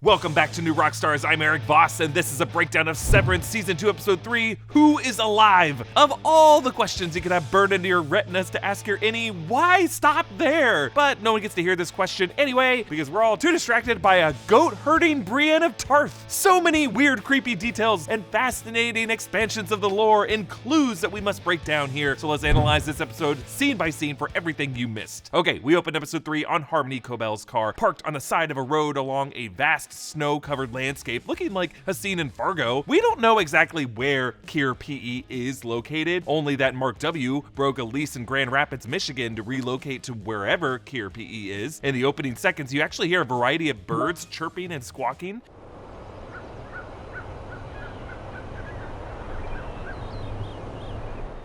Welcome back to New Rockstars. I'm Erik Voss, and this is a breakdown of Severance Season 2, Episode 3, Who is Alive? Of all the questions you could have burned into your retinas to ask your innie, why stop there? But no one gets to hear this question anyway, because we're all too distracted by a goat-herding Brienne of Tarth. So many weird, creepy details and fascinating expansions of the lore and clues that we must break down here. So let's analyze this episode scene by scene for everything you missed. Okay, we opened Episode 3 on Harmony Cobel's car, parked on the side of a road along a vast snow-covered landscape looking like a scene in Fargo. We don't know exactly where Kier PE is located, only that Mark W broke a lease in Grand Rapids, Michigan to relocate to wherever Kier PE is. In the opening seconds, you actually hear a variety of birds chirping and squawking.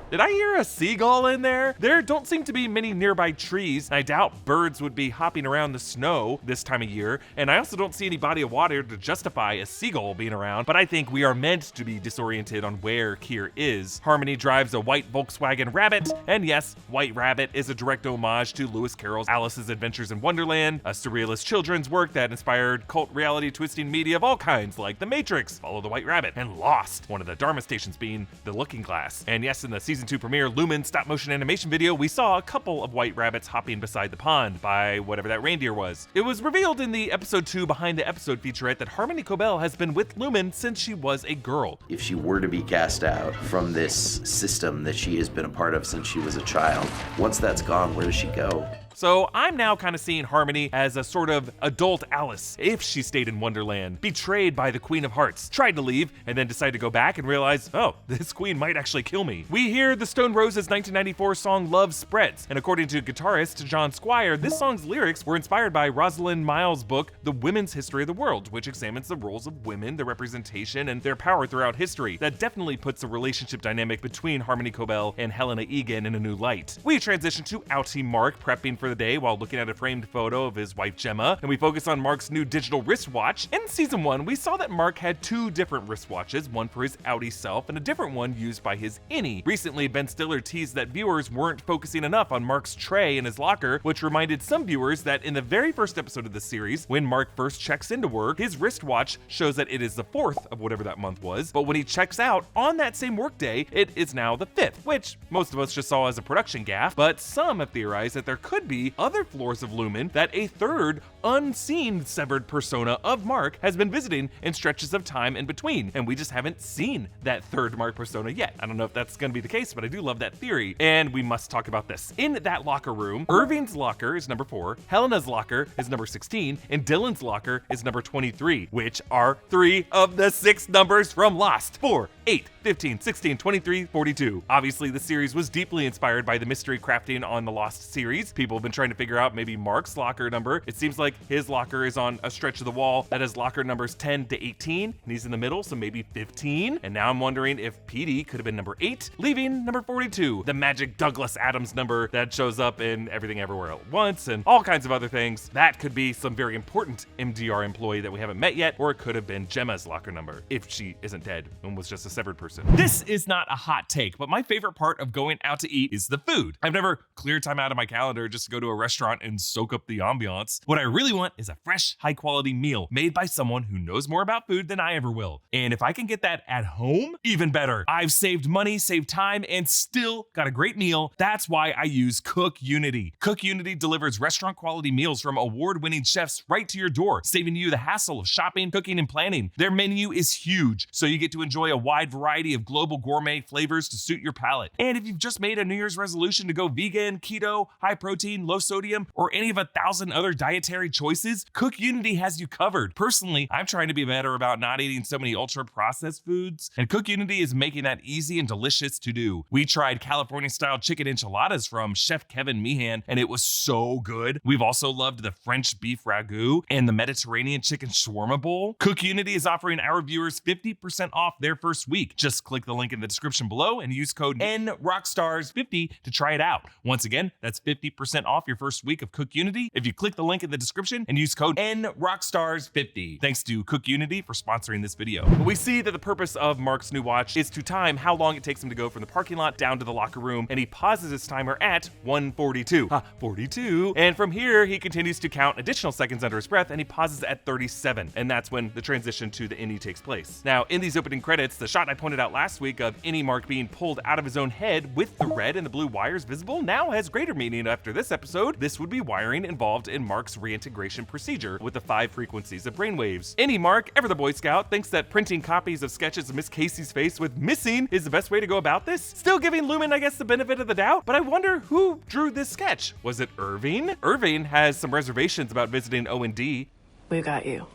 Did I hear a seagull in there? There don't seem to be many nearby trees. I doubt birds would be hopping around the snow this time of year, and I also don't see any body of water to justify a seagull being around, but I think we are meant to be disoriented on where Kier is. Harmony drives a white Volkswagen Rabbit, and yes, White Rabbit is a direct homage to Lewis Carroll's Alice's Adventures in Wonderland, a surrealist children's work that inspired cult reality twisting media of all kinds like The Matrix, Follow the White Rabbit, and Lost, one of the Dharma stations being the Looking Glass. And yes, in the Season 2 premiere Lumen stop-motion animation video, we saw a couple of white rabbits hopping beside the pond by whatever that reindeer was. It was revealed in the Episode 2 Behind the Episode featurette that Harmony Cobel has been with Lumen since she was a girl. If she were to be cast out from this system that she has been a part of since she was a child, once that's gone, where does she go? So I'm now kind of seeing Harmony as a sort of adult Alice, if she stayed in Wonderland, betrayed by the Queen of Hearts, tried to leave, and then decided to go back and realize, oh, this queen might actually kill me. We hear the Stone Roses 1994 song Love Spreads, and according to guitarist John Squire, this song's lyrics were inspired by Rosalind Miles' book, The Women's History of the World, which examines the roles of women, their representation, and their power throughout history. That definitely puts the relationship dynamic between Harmony Cobel and Helena Egan in a new light. We transition to Outie Mark prepping for the day while looking at a framed photo of his wife Gemma, and we focus on Mark's new digital wristwatch. In Season 1, we saw that Mark had two different wristwatches, one for his outie self and a different one used by his innie. Recently, Ben Stiller teased that viewers weren't focusing enough on Mark's tray in his locker, which reminded some viewers that in the very first episode of the series, when Mark first checks into work, his wristwatch shows that it is the 4th of whatever that month was, but when he checks out on that same workday, it is now the 5th, which most of us just saw as a production gaffe, but some have theorized that there could be other floors of Lumen that a third unseen severed persona of Mark has been visiting in stretches of time in between, and we just haven't seen that third Mark persona yet. I don't know if that's going to be the case, but I do love that theory, and we must talk about this. In that locker room, Irving's locker is number 4, Helena's locker is number 16, and Dylan's locker is number 23, which are 3 of the 6 numbers from Lost. 4, 8, 15, 16, 23, 42. Obviously, the series was deeply inspired by the mystery crafting on the Lost series. People have been trying to figure out maybe Mark's locker number. It seems like his locker is on a stretch of the wall that has locker numbers 10 to 18, and he's in the middle, so maybe 15. And now I'm wondering if PD could have been number 8, leaving number 42, the magic Douglas Adams number that shows up in Everything Everywhere at Once and all kinds of other things. That could be some very important MDR employee that we haven't met yet, or it could have been Gemma's locker number, if she isn't dead and was just a severed person. This is not a hot take, but my favorite part of going out to eat is the food. I've never cleared time out of my calendar just to go to a restaurant and soak up the ambiance. What I really want is a fresh, high-quality meal made by someone who knows more about food than I ever will. And if I can get that at home, even better. I've saved money, saved time, and still got a great meal. That's why I use Cook Unity. Cook Unity delivers restaurant-quality meals from award-winning chefs right to your door, saving you the hassle of shopping, cooking, and planning. Their menu is huge, so you get to enjoy a wide variety of global gourmet flavors to suit your palate. And if you've just made a New Year's resolution to go vegan, keto, high protein, low sodium, or any of 1,000 other dietary choices, Cook Unity has you covered. Personally, I'm trying to be better about not eating so many ultra-processed foods, and Cook Unity is making that easy and delicious to do. We tried California-style chicken enchiladas from Chef Kevin Meehan, and it was so good. We've also loved the French beef ragu and the Mediterranean chicken shawarma bowl. Cook Unity is offering our viewers 50% off their first week. Just Just click the link in the description below and use code NRockstars50 to try it out. Once again, that's 50% off your first week of Cook Unity if you click the link in the description and use code NRockstars50. Thanks to Cook Unity for sponsoring this video. But we see that the purpose of Mark's new watch is to time how long it takes him to go from the parking lot down to the locker room, and he pauses his timer at 1:42. 42. And from here, he continues to count additional seconds under his breath, and he pauses at 37. And that's when the transition to the innie takes place. Now, in these opening credits, the shot I pointed out last week of innie Mark being pulled out of his own head with the red and the blue wires visible now has greater meaning after this episode. This would be wiring involved in Mark's reintegration procedure with the 5 frequencies of brainwaves. Innie Mark, ever the Boy Scout, thinks that printing copies of sketches of Miss Casey's face with missing is the best way to go about this. Still giving Lumen, I guess, the benefit of the doubt, but I wonder who drew this sketch. Was it Irving? Irving has some reservations about visiting O&D. We got you.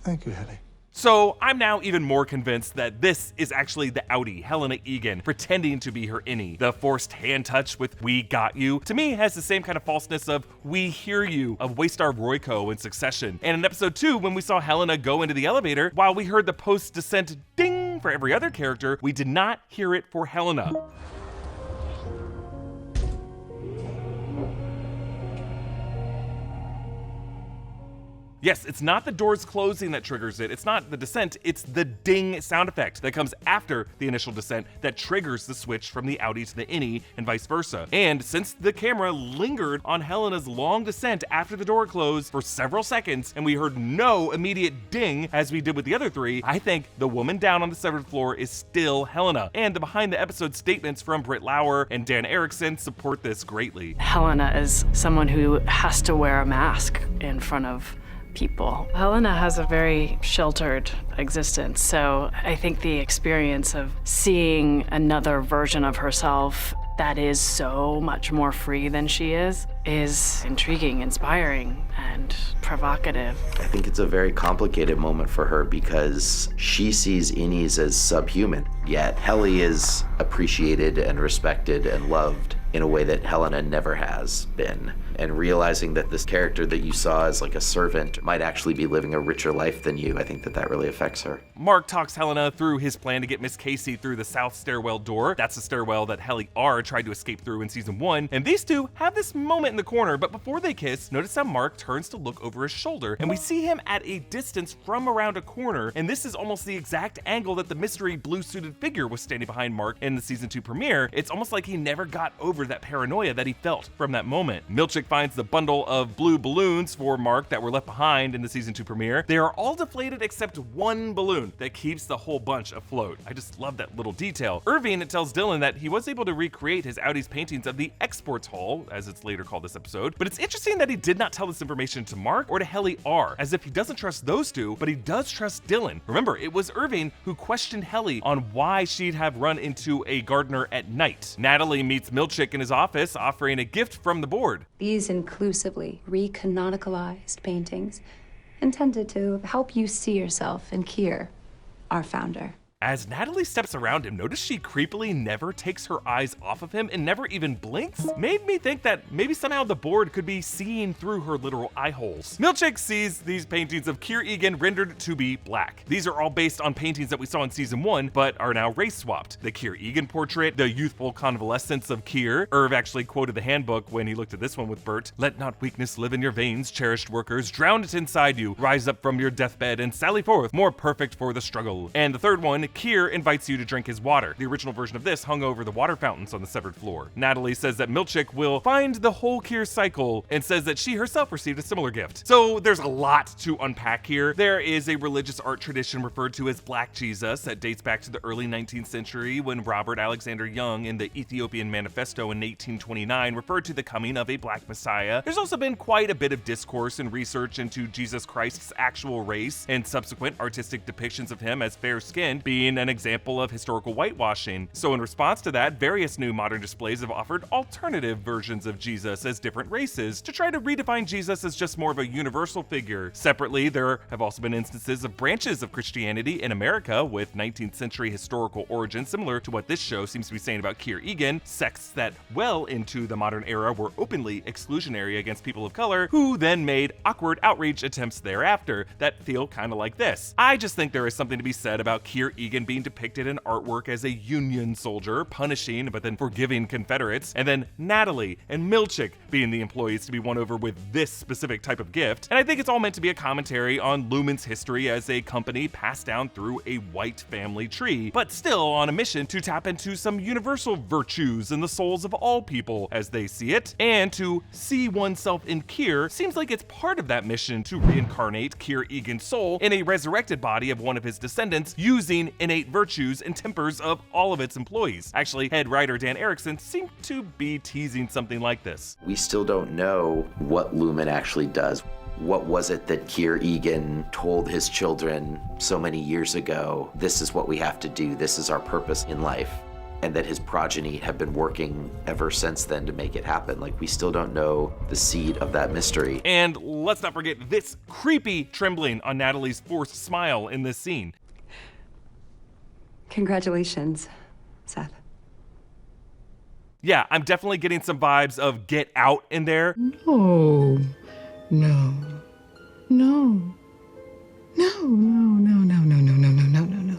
Thank you, Helly. So I'm now even more convinced that this is actually the outie, Helena Egan, pretending to be her innie. The forced hand touch with "we got you" to me has the same kind of falseness of "we hear you" of Waystar Royco in Succession. And in episode 2, when we saw Helena go into the elevator, while we heard the post-descent ding for every other character, we did not hear it for Helena. Yes, it's not the doors closing that triggers it. It's not the descent. It's the ding sound effect that comes after the initial descent that triggers the switch from the outie to the innie and vice versa. And since the camera lingered on Helena's long descent after the door closed for several seconds and we heard no immediate ding as we did with the other 3, I think the woman down on the severed floor is still Helena. And the behind the episode statements from Britt Lauer and Dan Erickson support this greatly. Helena is someone who has to wear a mask in front of people. Helena has a very sheltered existence, so I think the experience of seeing another version of herself that is so much more free than she is intriguing, inspiring, and provocative. I think it's a very complicated moment for her because she sees innies as subhuman, yet Helly is appreciated and respected and loved in a way that Helena never has been. And realizing that this character that you saw as like a servant might actually be living a richer life than you, I think that really affects her. Mark talks Helena through his plan to get Miss Casey through the south stairwell door. That's the stairwell that Helly R tried to escape through in season 1. And these two have this moment in the corner, but before they kiss, notice how Mark turns to look over his shoulder, and we see him at a distance from around a corner, and this is almost the exact angle that the mystery blue-suited figure was standing behind Mark in the season 2 premiere. It's almost like he never got over that paranoia that he felt from that moment. Milchick finds the bundle of blue balloons for Mark that were left behind in the season 2 premiere. They are all deflated except one balloon that keeps the whole bunch afloat. I just love that little detail. Irving tells Dylan that he was able to recreate his Audi's paintings of the exports hall, as it's later called this episode, but it's interesting that he did not tell this information to Mark or to Helly R, as if he doesn't trust those two, but he does trust Dylan. Remember, it was Irving who questioned Helly on why she'd have run into a gardener at night. Natalie meets Milchick in his office, offering a gift from the board. These inclusively recanonicalized paintings intended to help you see yourself in Kier, our founder. As Natalie steps around him, notice she creepily never takes her eyes off of him and never even blinks? Made me think that maybe somehow the board could be seeing through her literal eye holes. Milchick sees these paintings of Kier Egan rendered to be black. These are all based on paintings that we saw in season 1, but are now race swapped. The Kier Egan portrait, the youthful convalescence of Kier. Irv actually quoted the handbook when he looked at this one with Bert. "Let not weakness live in your veins, cherished workers. Drown it inside you. Rise up from your deathbed and sally forth, more perfect for the struggle." And the third one, Kier invites you to drink his water. The original version of this hung over the water fountains on the severed floor. Natalie says that Milchick will find the whole Kier cycle and says that she herself received a similar gift. So there's a lot to unpack here. There is a religious art tradition referred to as Black Jesus that dates back to the early 19th century when Robert Alexander Young in the Ethiopian Manifesto in 1829 referred to the coming of a black messiah. There's also been quite a bit of discourse and research into Jesus Christ's actual race and subsequent artistic depictions of him as fair-skinned being an example of historical whitewashing. So in response to that, various new modern displays have offered alternative versions of Jesus as different races to try to redefine Jesus as just more of a universal figure. Separately, there have also been instances of branches of Christianity in America with 19th century historical origins similar to what this show seems to be saying about Kier Egan, sects that well into the modern era were openly exclusionary against people of color who then made awkward outreach attempts thereafter that feel kind of like this. I just think there is something to be said about Kier Egan Egan being depicted in artwork as a Union soldier, punishing but then forgiving Confederates, and then Natalie and Milchick being the employees to be won over with this specific type of gift. And I think it's all meant to be a commentary on Lumen's history as a company passed down through a white family tree, but still on a mission to tap into some universal virtues in the souls of all people as they see it, and to see oneself in Keir seems like it's part of that mission to reincarnate Keir Egan's soul in a resurrected body of one of his descendants using innate virtues and tempers of all of its employees. Actually, head writer Dan Erickson seemed to be teasing something like this. We still don't know what Lumen actually does. What was it that Keir Egan told his children so many years ago? This is what we have to do. This is our purpose in life. And that his progeny have been working ever since then to make it happen. Like, we still don't know the seed of that mystery. And let's not forget this creepy trembling on Natalie's forced smile in this scene. Congratulations, Seth. Yeah, I'm definitely getting some vibes of Get Out in there. No, no, no, no, no, no, no, no, no, no, no, no, no, no.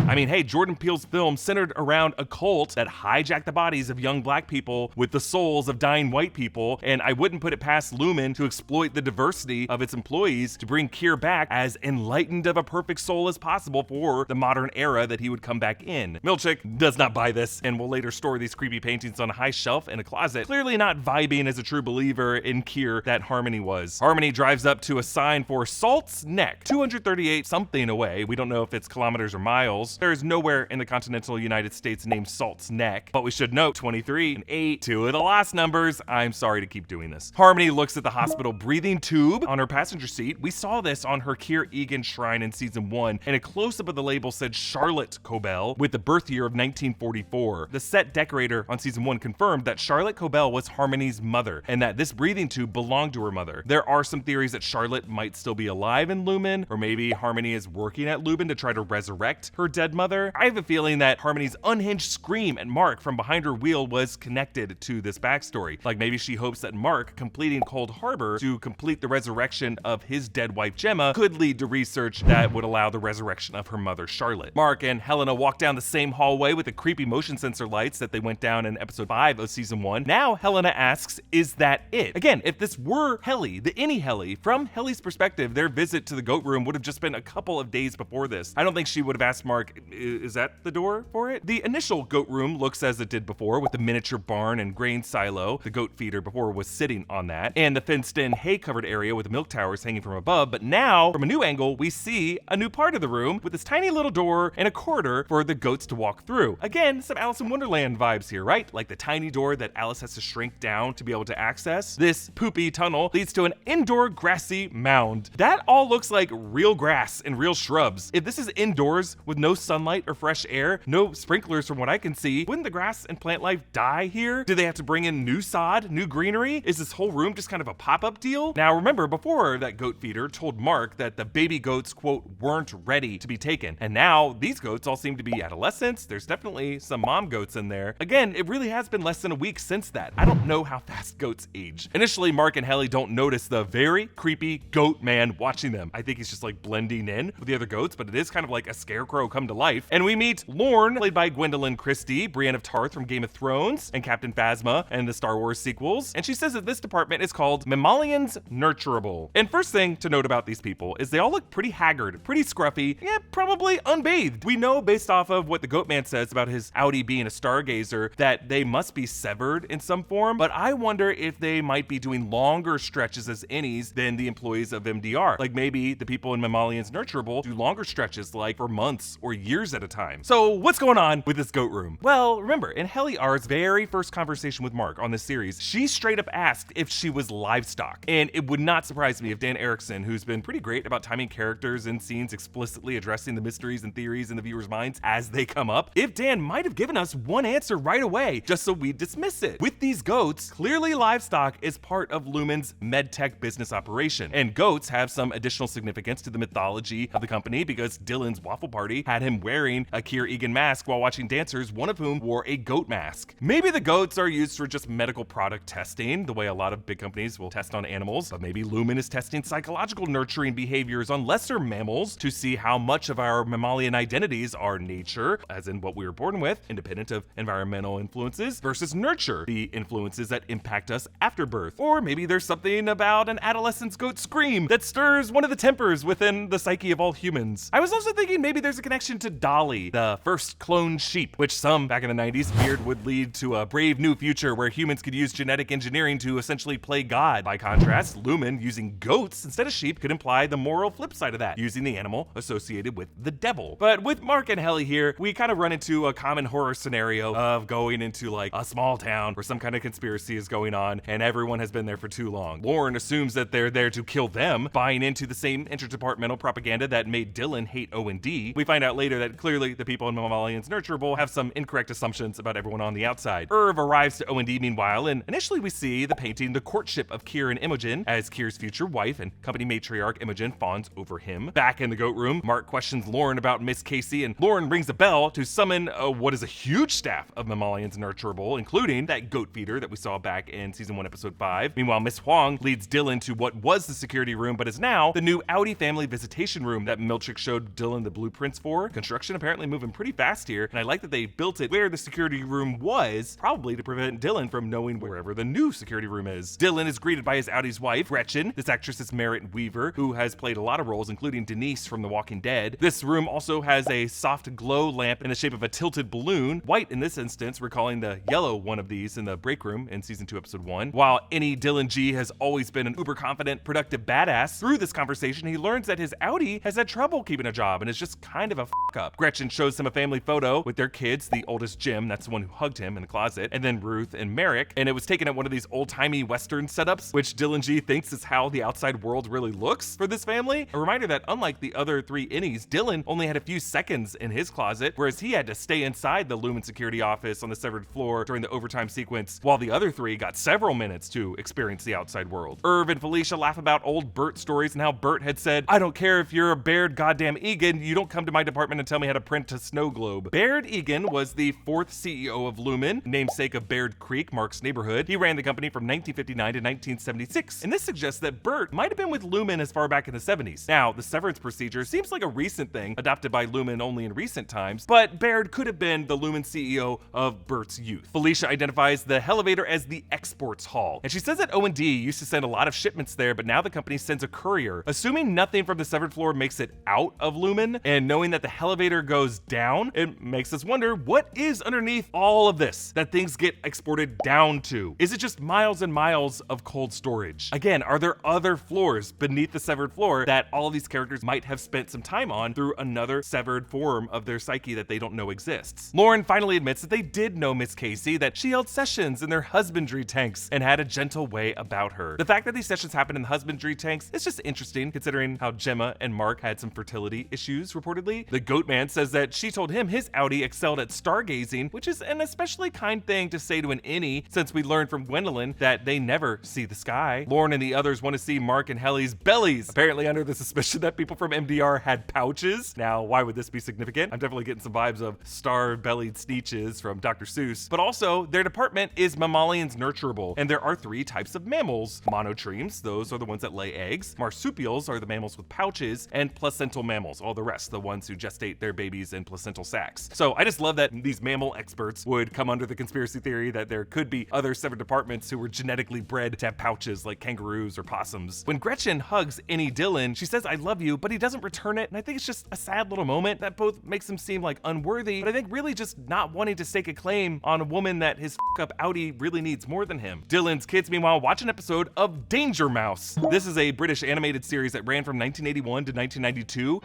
I mean, hey, Jordan Peele's film centered around a cult that hijacked the bodies of young black people with the souls of dying white people, and I wouldn't put it past Lumen to exploit the diversity of its employees to bring Keir back as enlightened of a perfect soul as possible for the modern era that he would come back in. Milchick does not buy this and will later store these creepy paintings on a high shelf in a closet, clearly not vibing as a true believer in Keir that Harmony was. Harmony drives up to a sign for Salt's Neck, 238 something away. We don't know if it's kilometers or miles. There is nowhere in the continental United States named Salt's Neck, but we should note 23 and 8, two of the last numbers. I'm sorry to keep doing this. Harmony looks at the hospital breathing tube on her passenger seat. We saw this on her Keir Egan shrine in season 1, and a close-up of the label said Charlotte Cobel with the birth year of 1944. The set decorator on season 1 confirmed that Charlotte Cobel was Harmony's mother, and that this breathing tube belonged to her mother. There are some theories that Charlotte might still be alive in Lumen, or maybe Harmony is working at Lumen to try to resurrect her dead mother. I have a feeling that Harmony's unhinged scream at Mark from behind her wheel was connected to this backstory. Like maybe she hopes that Mark completing Cold Harbor to complete the resurrection of his dead wife Gemma could lead to research that would allow the resurrection of her mother Charlotte. Mark and Helena walk down the same hallway with the creepy motion sensor lights that they went down in episode 5 of season 1. Now Helena asks, is that it? Again, if this were Helly, the any Helly, from Helly's perspective, their visit to the goat room would have just been a couple of days before this. I don't think she would have asked Mark, is that the door for it? The initial goat room looks as it did before, with the miniature barn and grain silo. The goat feeder before was sitting on that, and the fenced-in hay-covered area with the milk towers hanging from above. But now, from a new angle, we see a new part of the room with this tiny little door and a corridor for the goats to walk through. Again, some Alice in Wonderland vibes here, right? Like the tiny door that Alice has to shrink down to be able to access. This poopy tunnel leads to an indoor grassy mound. That all looks like real grass and real shrubs. If this is indoors with no sunlight or fresh air, no sprinklers from what I can see, wouldn't the grass and plant life die here? Do they have to bring in new sod, new greenery? Is this whole room just kind of a pop-up deal? Now remember, before that goat feeder told Mark that the baby goats, quote, weren't ready to be taken. And now these goats all seem to be adolescents. There's definitely some mom goats in there. Again, it really has been less than a week since that. I don't know how fast goats age. Initially, Mark and Helly don't notice the very creepy goat man watching them. I think he's just like blending in with the other goats, but it is kind of like a scarecrow come to life. And we meet Lorne, played by Gwendolyn Christie, Brienne of Tarth from Game of Thrones, and Captain Phasma and the Star Wars sequels. And she says that this department is called Mammalians Nurturable. And first thing to note about these people is they all look pretty haggard, pretty scruffy, yeah, probably unbathed. We know based off of what the goat man says about his Audi being a stargazer that they must be severed in some form, but I wonder if they might be doing longer stretches as innies than the employees of MDR. Like maybe the people in Mammalians Nurturable do longer stretches, like for months or years at a time. So what's going on with this goat room? Well, remember, in Helly R's very first conversation with Mark on this series, she straight up asked if she was livestock. And it would not surprise me if Dan Erickson, who's been pretty great about timing characters and scenes explicitly addressing the mysteries and theories in the viewers' minds as they come up, if Dan might have given us one answer right away, just so we dismiss it. With these goats, clearly livestock is part of Lumen's medtech business operation. And goats have some additional significance to the mythology of the company because Dylan's Waffle Party had him him wearing a Keir Egan mask while watching dancers, one of whom wore a goat mask. Maybe the goats are used for just medical product testing, the way a lot of big companies will test on animals, but maybe Lumen is testing psychological nurturing behaviors on lesser mammals to see how much of our mammalian identities are nature, as in what we were born with, independent of environmental influences, versus nurture, the influences that impact us after birth. Or maybe there's something about an adolescent's goat scream that stirs one of the tempers within the psyche of all humans. I was also thinking maybe there's a connection to Dolly, the first cloned sheep, which some back in the 90s feared would lead to a brave new future where humans could use genetic engineering to essentially play God. By contrast, Lumen using goats instead of sheep could imply the moral flip side of that, using the animal associated with the devil. But with Mark and Helly here, we kind of run into a common horror scenario of going into like a small town where some kind of conspiracy is going on and everyone has been there for too long. Lauren assumes that they're there to kill them, buying into the same interdepartmental propaganda that made Dylan hate O&D. We find out later that clearly the people in Mammalian's Nurturable have some incorrect assumptions about everyone on the outside. Irv arrives to O&D meanwhile, and initially we see the painting The Courtship of Keir and Imogen as Keir's future wife and company matriarch Imogen fawns over him. Back in the goat room, Mark questions Lauren about Miss Casey, and Lauren rings a bell to summon what is a huge staff of Mammalian's Nurturable, including that goat feeder that we saw back in season 1 episode 5. Meanwhile, Miss Huang leads Dylan to what was the security room but is now the new Audi family visitation room that Milchick showed Dylan the blueprints for. Construction apparently moving pretty fast here, and I like that they built it where the security room was, probably to prevent Dylan from knowing wherever the new security room is. Dylan is greeted by his Audi's wife, Gretchen. This actress is Merritt Weaver, who has played a lot of roles, including Denise from The Walking Dead. This room also has a soft glow lamp in the shape of a tilted balloon, white in this instance, recalling the yellow one of these in the break room in season 2 episode 1. While any Dylan G has always been an uber confident, productive badass, through this conversation he learns that his Audi has had trouble keeping a job and is just kind of a up. Gretchen shows him a family photo with their kids, the oldest Jim, that's the one who hugged him in the closet, and then Ruth and Merrick, and it was taken at one of these old-timey Western setups, which Dylan G thinks is how the outside world really looks for this family. A reminder that unlike the other three innies, Dylan only had a few seconds in his closet, whereas he had to stay inside the Lumen security office on the severed floor during the overtime sequence, while the other three got several minutes to experience the outside world. Irv and Felicia laugh about old Bert stories and how Bert had said, "I don't care if you're a Baird goddamn Egan, you don't come to my department and tell me how to print a snow globe." Baird Egan was the fourth CEO of Lumen, namesake of Baird Creek, Mark's neighborhood. He ran the company from 1959 to 1976, and this suggests that Bert might have been with Lumen as far back in the 70s. Now, the severance procedure seems like a recent thing, adopted by Lumen only in recent times, but Baird could have been the Lumen CEO of Bert's youth. Felicia identifies the elevator as the exports hall, and she says that O&D used to send a lot of shipments there, but now the company sends a courier. Assuming nothing from the severed floor makes it out of Lumen, and knowing that the elevator goes down, it makes us wonder what is underneath all of this that things get exported down to. Is it just miles and miles of cold storage? Again, are there other floors beneath the severed floor that all these characters might have spent some time on through another severed form of their psyche that they don't know exists? Lauren finally admits that they did know Miss Casey, that she held sessions in their husbandry tanks and had a gentle way about her. The fact that these sessions happened in the husbandry tanks is just interesting, considering how Gemma and Mark had some fertility issues, reportedly. The Goat Man says that she told him his Audi excelled at stargazing, which is an especially kind thing to say to an innie, since we learned from Gwendolyn that they never see the sky. Lauren and the others want to see Mark and Helly's bellies, apparently under the suspicion that people from MDR had pouches. Now, why would this be significant? I'm definitely getting some vibes of star-bellied Sneetches from Dr. Seuss, but also their department is Mammalian's Nurturable, and there are three types of mammals. Monotremes, those are the ones that lay eggs. Marsupials are the mammals with pouches, and placental mammals, all the rest, the ones who gestate their babies in placental sacs. So I just love that these mammal experts would come under the conspiracy theory that there could be other severed departments who were genetically bred to have pouches like kangaroos or possums. When Gretchen hugs Innie Dylan, she says, "I love you," but he doesn't return it, and I think it's just a sad little moment that both makes him seem like unworthy, but I think really just not wanting to stake a claim on a woman that his up Audi really needs more than him. Dylan's kids, meanwhile, watch an episode of Danger Mouse. This is a British animated series that ran from 1981 to 1992.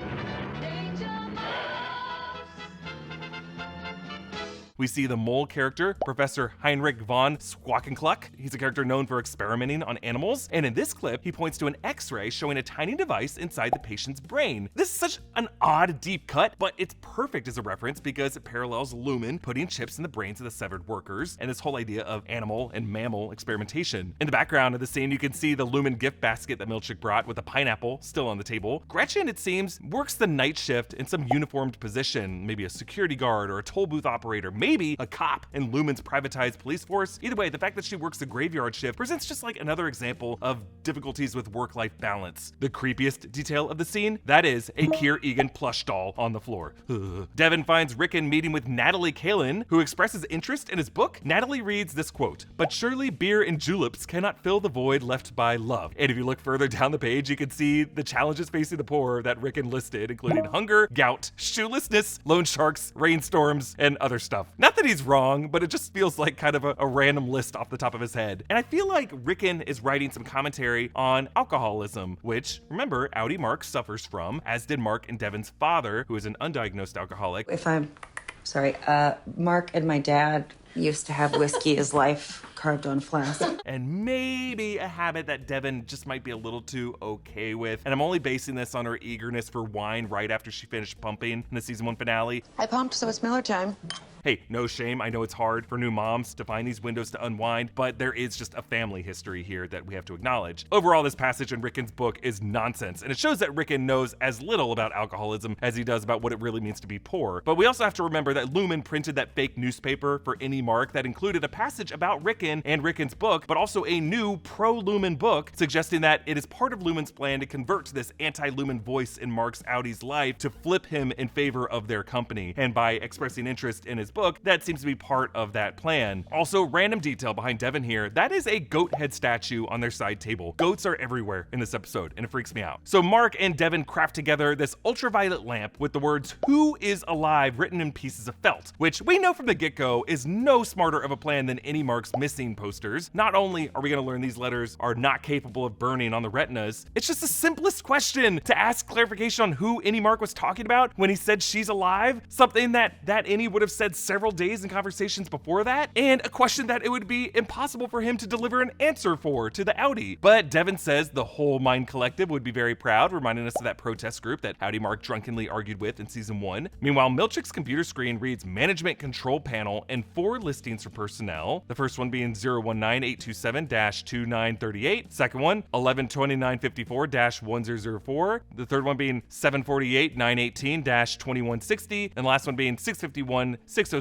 We see the mole character, Professor Heinrich von Squawkenkluck. He's a character known for experimenting on animals, and in this clip, he points to an X-ray showing a tiny device inside the patient's brain. This is such an odd, deep cut, but it's perfect as a reference because it parallels Lumen putting chips in the brains of the severed workers, and this whole idea of animal and mammal experimentation. In the background of the scene, you can see the Lumen gift basket that Milchick brought with a pineapple still on the table. Gretchen, it seems, works the night shift in some uniformed position, maybe a security guard or a toll booth operator, maybe a cop in Lumen's privatized police force. Either way, the fact that she works the graveyard shift presents just like another example of difficulties with work-life balance. The creepiest detail of the scene, that is a Keir Egan plush doll on the floor. Devin finds Ricken meeting with Natalie Kalin, who expresses interest in his book. Natalie reads this quote, "But surely beer and juleps cannot fill the void left by love." And if you look further down the page, you can see the challenges facing the poor that Ricken listed, including hunger, gout, shoelessness, loan sharks, rainstorms, and other stuff. Not that he's wrong, but it just feels like kind of a random list off the top of his head. And I feel like Ricken is writing some commentary on alcoholism, which, remember, Audi Mark suffers from, as did Mark and Devin's father, who is an undiagnosed alcoholic. If I'm sorry, Mark and my dad used to have whiskey as life carved on flask. And maybe a habit that Devin just might be a little too okay with. And I'm only basing this on her eagerness for wine right after she finished pumping in the season 1 finale. I pumped, so it's Miller time. Hey, no shame. I know it's hard for new moms to find these windows to unwind, but there is just a family history here that we have to acknowledge. Overall, this passage in Ricken's book is nonsense, and it shows that Ricken knows as little about alcoholism as he does about what it really means to be poor. But we also have to remember that Lumen printed that fake newspaper for any Mark that included a passage about Ricken and Ricken's book, but also a new pro-Lumen book, suggesting that it is part of Lumen's plan to convert this anti-Lumen voice in Mark's Audi's life to flip him in favor of their company. And by expressing interest in his book, that seems to be part of that plan. Also, random detail behind Devin here, that is a goat head statue on their side table. Goats are everywhere in this episode, and it freaks me out. So Mark and Devin craft together this ultraviolet lamp with the words "Who is alive" written in pieces of felt, which we know from the get-go is no smarter of a plan than any Mark's missing posters. Not only are we going to learn these letters are not capable of burning on the retinas, it's just the simplest question to ask clarification on who any Mark was talking about when he said she's alive, something that any would have said several days in conversations before that, and a question that it would be impossible for him to deliver an answer for to the Audi. But Devin says the whole Mind Collective would be very proud, reminding us of that protest group that Audi Mark drunkenly argued with in season 1. Meanwhile, Milchick's computer screen reads Management Control Panel and 4 listings for personnel. The first one being 019-827-2938. Second one, 112954-1004. The third one being 748-918-2160. And the last one being 651-607-1002.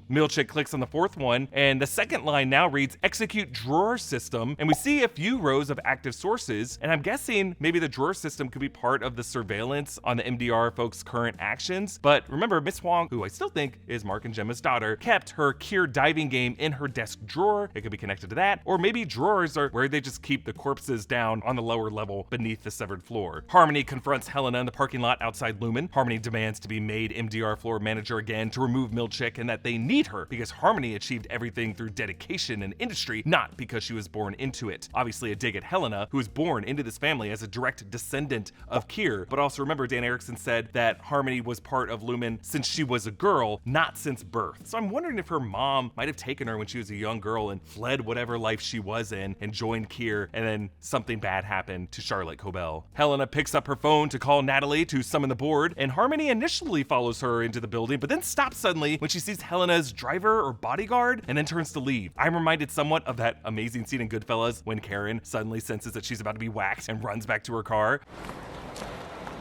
Milchick clicks on the fourth one, and the second line now reads Execute Drawer System, and we see a few rows of active sources, and I'm guessing maybe the drawer system could be part of the surveillance on the MDR folks' current actions. But remember, Miss Huang, who I still think is Mark and Gemma's daughter, kept her Keir diving game in her desk drawer. It could be connected to that, or maybe drawers are where they just keep the corpses down on the lower level beneath the severed floor. Harmony confronts Helena in the parking lot outside Lumen. Harmony demands to be made MDR floor manager again to remove Milchick, and that they need her because Harmony achieved everything through dedication and industry, not because she was born into it. Obviously a dig at Helena, who was born into this family as a direct descendant of Keir, but also remember Dan Erickson said that Harmony was part of Lumen since she was a girl, not since birth. So I'm wondering if her mom might have taken her when she was a young girl and fled whatever life she was in and joined Keir, and then something bad happened to Charlotte Cobel. Helena picks up her phone to call Natalie to summon the board, and Harmony initially follows her into the building, but then stops suddenly when she sees Helena's driver or bodyguard and then turns to leave. I'm reminded somewhat of that amazing scene in Goodfellas when Karen suddenly senses that she's about to be whacked and runs back to her car.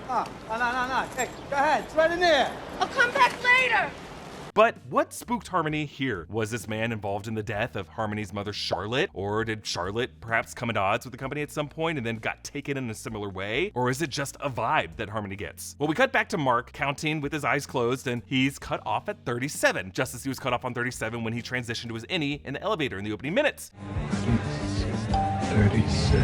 No. Hey, go ahead. It's right in there. I'll come back later. But what spooked Harmony here? Was this man involved in the death of Harmony's mother, Charlotte? Or did Charlotte perhaps come at odds with the company at some point and then got taken in a similar way? Or is it just a vibe that Harmony gets? Well, we cut back to Mark counting with his eyes closed, and he's cut off at 37, just as he was cut off on 37 when he transitioned to his innie in the elevator in the opening minutes. 37.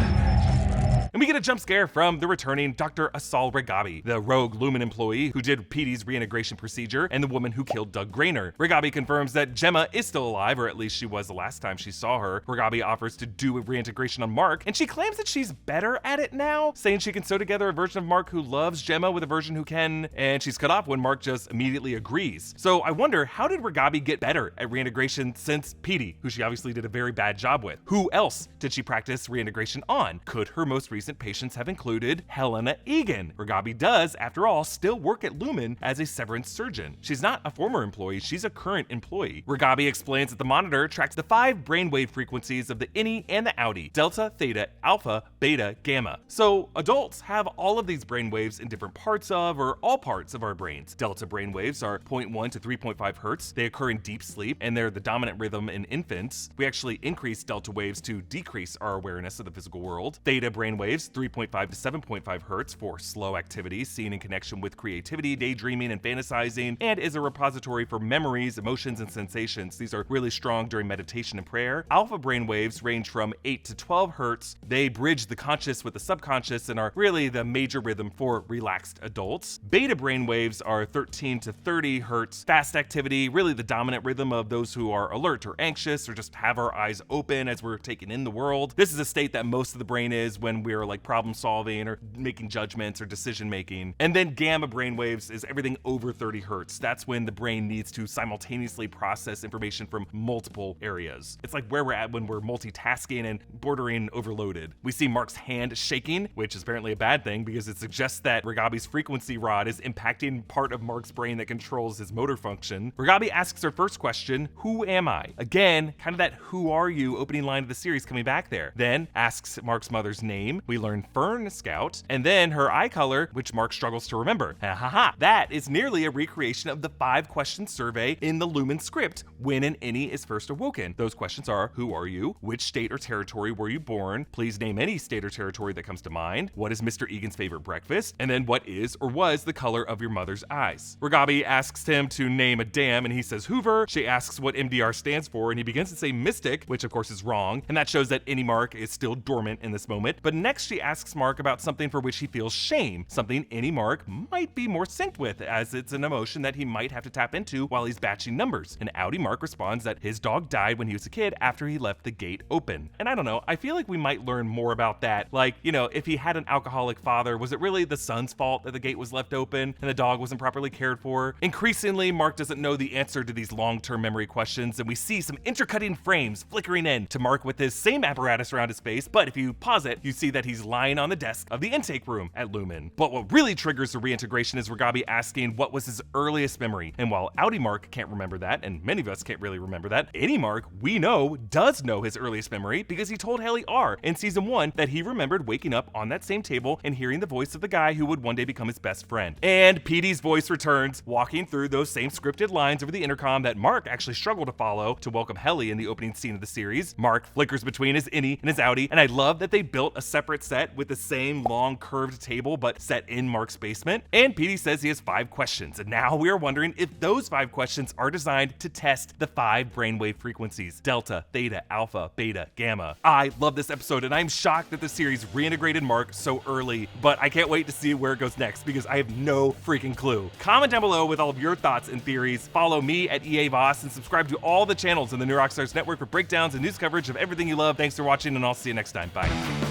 And we get a jump scare from the returning Dr. Asal Regabi, the rogue Lumen employee who did Petey's reintegration procedure and the woman who killed Doug Grainer. Regabi confirms that Gemma is still alive, or at least she was the last time she saw her. Regabi offers to do a reintegration on Mark, and she claims that she's better at it now, saying she can sew together a version of Mark who loves Gemma with a version who can, and she's cut off when Mark just immediately agrees. So I wonder, how did Regabi get better at reintegration since Petey, who she obviously did a very bad job with? Who else did she practice reintegration on? Could her most recent patients have included Helena Egan? Regabi does, after all, still work at Lumen as a severance surgeon. She's not a former employee, she's a current employee. Regabi explains that the monitor tracks the 5 brainwave frequencies of the innie and the outie: delta, theta, alpha, beta, gamma. So adults have all of these brainwaves in different parts of, or all parts of our brains. Delta brainwaves are 0.1 to 3.5 hertz. They occur in deep sleep, and they're the dominant rhythm in infants. We actually increase delta waves to decrease our awareness of the physical world. Theta brainwaves, 3.5 to 7.5 hertz for slow activity, seen in connection with creativity, daydreaming, and fantasizing, and is a repository for memories, emotions, and sensations. These are really strong during meditation and prayer. Alpha brainwaves range from 8 to 12 hertz. They bridge the conscious with the subconscious and are really the major rhythm for relaxed adults. Beta brainwaves are 13 to 30 hertz. Fast activity, really the dominant rhythm of those who are alert or anxious or just have our eyes open as we're taking in the world. This is a state that most of the brain is when we're like problem solving or making judgments or decision making. And then gamma brainwaves is everything over 30 hertz. That's when the brain needs to simultaneously process information from multiple areas. It's like where we're at when we're multitasking and bordering overloaded. We see Mark's hand shaking, which is apparently a bad thing because it suggests that Regabi's frequency rod is impacting part of Mark's brain that controls his motor function. Regabi asks her first question, who am I? Again, kind of that who are you opening line of the series coming back there. Then asks Mark's mother's name. We learn Fern Scout, and then her eye color, which Mark struggles to remember. That is nearly a recreation of the 5-question survey in the Lumen script when an innie is first awoken. Those questions are, who are you? Which state or territory were you born? Please name any state or territory that comes to mind. What is Mr. Egan's favorite breakfast? And then what is or was the color of your mother's eyes? Regabi asks him to name a dam, and he says Hoover. She asks what MDR stands for, and he begins to say Mystic, which of course is wrong, and that shows that innie Mark is still dormant in this moment. But next she asks Mark about something for which he feels shame, something innie Mark might be more synced with, as it's an emotion that he might have to tap into while he's batching numbers. And outie Mark responds that his dog died when he was a kid after he left the gate open. And I don't know, I feel like we might learn more about that. Like, you know, if he had an alcoholic father, was it really the son's fault that the gate was left open and the dog wasn't properly cared for? Increasingly, Mark doesn't know the answer to these long-term memory questions, and we see some intercutting frames flickering in to Mark with his same apparatus around his face, but if you pause it, you see that he's lying on the desk of the intake room at Lumen. But what really triggers the reintegration is Regabi asking what was his earliest memory, and while outie Mark can't remember that, and many of us can't really remember that, innie Mark, we know, does know his earliest memory because he told Helly R in season 1 that he remembered waking up on that same table and hearing the voice of the guy who would one day become his best friend. And Petey's voice returns, walking through those same scripted lines over the intercom that Mark actually struggled to follow to welcome Helly in the opening scene of the series. Mark flickers between his innie and his outie, and I love that they built a separate set with the same long curved table but set in Mark's basement. And Petey says he has 5 questions, and now we are wondering if those 5 questions are designed to test the 5 brainwave frequencies: delta, theta, alpha, beta, gamma. I love this episode, and I'm shocked that the series reintegrated Mark so early, but I can't wait to see where it goes next because I have no freaking clue. Comment down below with all of your thoughts and theories. Follow me at EA Voss and subscribe to all the channels in the New Rockstars Network for breakdowns and news coverage of everything you love. Thanks for watching, and I'll see you next time. Bye.